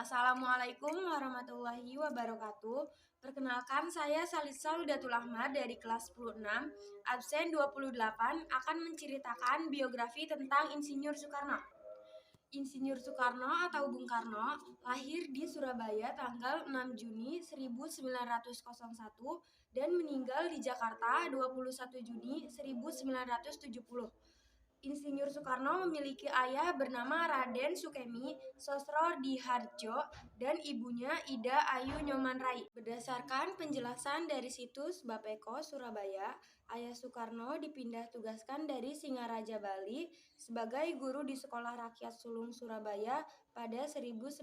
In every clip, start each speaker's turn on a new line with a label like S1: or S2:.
S1: Assalamualaikum warahmatullahi wabarakatuh. Perkenalkan, saya Salisa Ludatul Ahmad dari kelas 10-6, absen 28, akan menceritakan biografi tentang Insinyur Soekarno. Insinyur Soekarno atau Bung Karno lahir di Surabaya tanggal 6 Juni 1901 dan meninggal di Jakarta 21 Juni 1970. Insinyur Soekarno memiliki ayah bernama Raden Sukemi Sosrodihardjo dan ibunya Ida Ayu Nyomanrai. Berdasarkan penjelasan dari situs Bapeko Surabaya, ayah Soekarno dipindah tugaskan dari Singaraja Bali sebagai guru di Sekolah Rakyat Sulung Surabaya pada 1900.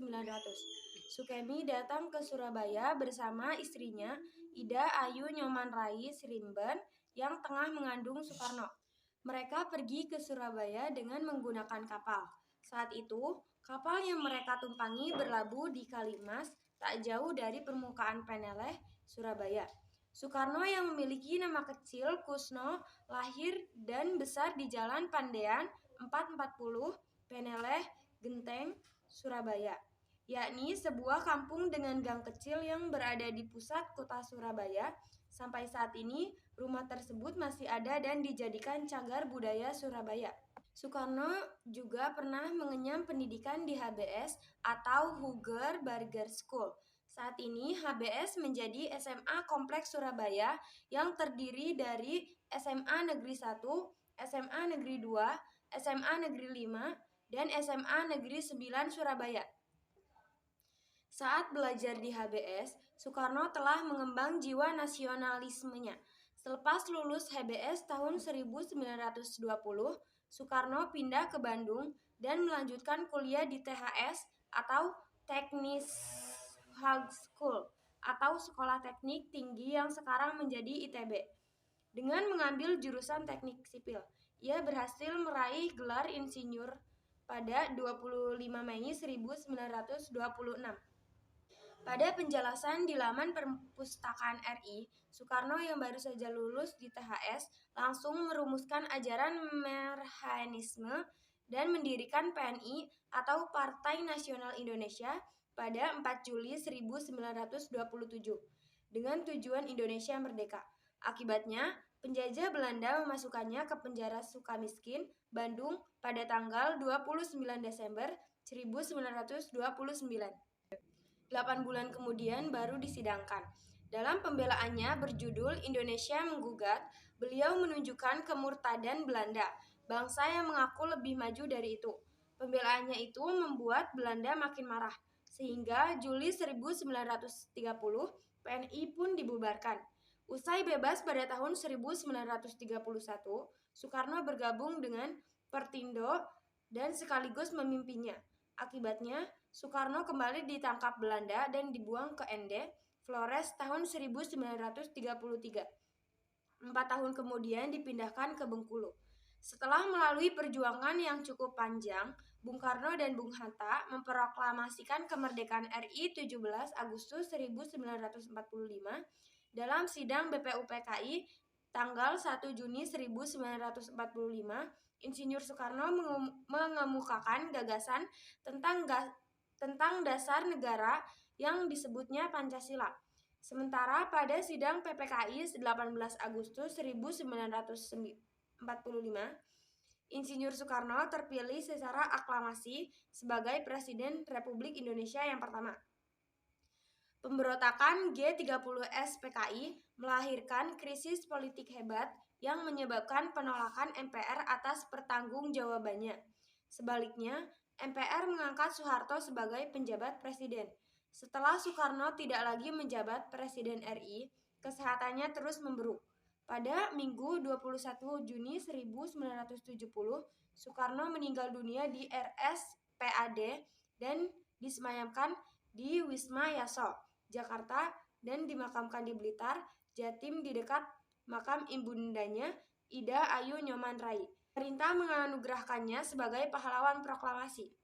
S1: Sukemi datang ke Surabaya bersama istrinya Ida Ayu Nyomanrai Srimben yang tengah mengandung Soekarno. Mereka pergi ke Surabaya dengan menggunakan kapal. Saat itu, kapal yang mereka tumpangi berlabuh di Kalimas, tak jauh dari permukaan Peneleh, Surabaya. Soekarno yang memiliki nama kecil Kusno lahir dan besar di Jalan Pandean 440, Peneleh, Genteng, Surabaya, yakni sebuah kampung dengan gang kecil yang berada di pusat kota Surabaya. Sampai saat ini, rumah tersebut masih ada dan dijadikan cagar budaya Surabaya. Soekarno juga pernah mengenyam pendidikan di HBS atau Huger Burger School. Saat ini HBS menjadi SMA Kompleks Surabaya yang terdiri dari SMA Negeri 1, SMA Negeri 2, SMA Negeri 5, dan SMA Negeri 9 Surabaya. Saat belajar di HBS, Soekarno telah mengembang jiwa nasionalismenya. Selepas lulus HBS tahun 1920, Soekarno pindah ke Bandung dan melanjutkan kuliah di THS atau Technisch Hogeschool atau Sekolah Teknik Tinggi yang sekarang menjadi ITB. Dengan mengambil jurusan teknik sipil, ia berhasil meraih gelar insinyur pada 25 Mei 1926. Pada penjelasan di laman Perpustakaan RI, Soekarno yang baru saja lulus di THS langsung merumuskan ajaran Marhaenisme dan mendirikan PNI atau Partai Nasional Indonesia pada 4 Juli 1927 dengan tujuan Indonesia merdeka. Akibatnya, penjajah Belanda memasukkannya ke penjara Sukamiskin, Bandung pada tanggal 29 Desember 1929. 8 bulan kemudian baru disidangkan. Dalam pembelaannya berjudul Indonesia Menggugat, beliau menunjukkan kemurtadan Belanda, bangsa yang mengaku lebih maju dari itu. Pembelaannya itu membuat Belanda makin marah, sehingga Juli 1930 PNI pun dibubarkan. Usai bebas pada tahun 1931, Soekarno bergabung dengan Pertindo dan sekaligus memimpinnya. Akibatnya, Soekarno kembali ditangkap Belanda dan dibuang ke Ende, Flores tahun 1933. 4 tahun kemudian dipindahkan ke Bengkulu. Setelah melalui perjuangan yang cukup panjang, Bung Karno dan Bung Hatta memproklamasikan kemerdekaan RI 17 Agustus 1945 dalam sidang BPUPKI tanggal 1 Juni 1945. Insinyur Soekarno mengemukakan gagasan tentang dasar negara yang disebutnya Pancasila. Sementara pada sidang PPKI 18 Agustus 1945, Insinyur Soekarno terpilih secara aklamasi sebagai Presiden Republik Indonesia yang pertama. Pemberontakan G30S PKI melahirkan krisis politik hebat yang menyebabkan penolakan MPR atas pertanggungjawabannya. Sebaliknya, MPR mengangkat Soeharto sebagai penjabat presiden. Setelah Soekarno tidak lagi menjabat Presiden RI, kesehatannya terus memburuk. Pada Minggu 21 Juni 1970, Soekarno meninggal dunia di RSPAD dan disemayamkan di Wisma Yaso, Jakarta, dan dimakamkan di Blitar, Jatim di dekat makam ibundanya Ida Ayu Nyoman Rai. Pemerintah menganugerahkannya sebagai pahlawan proklamasi.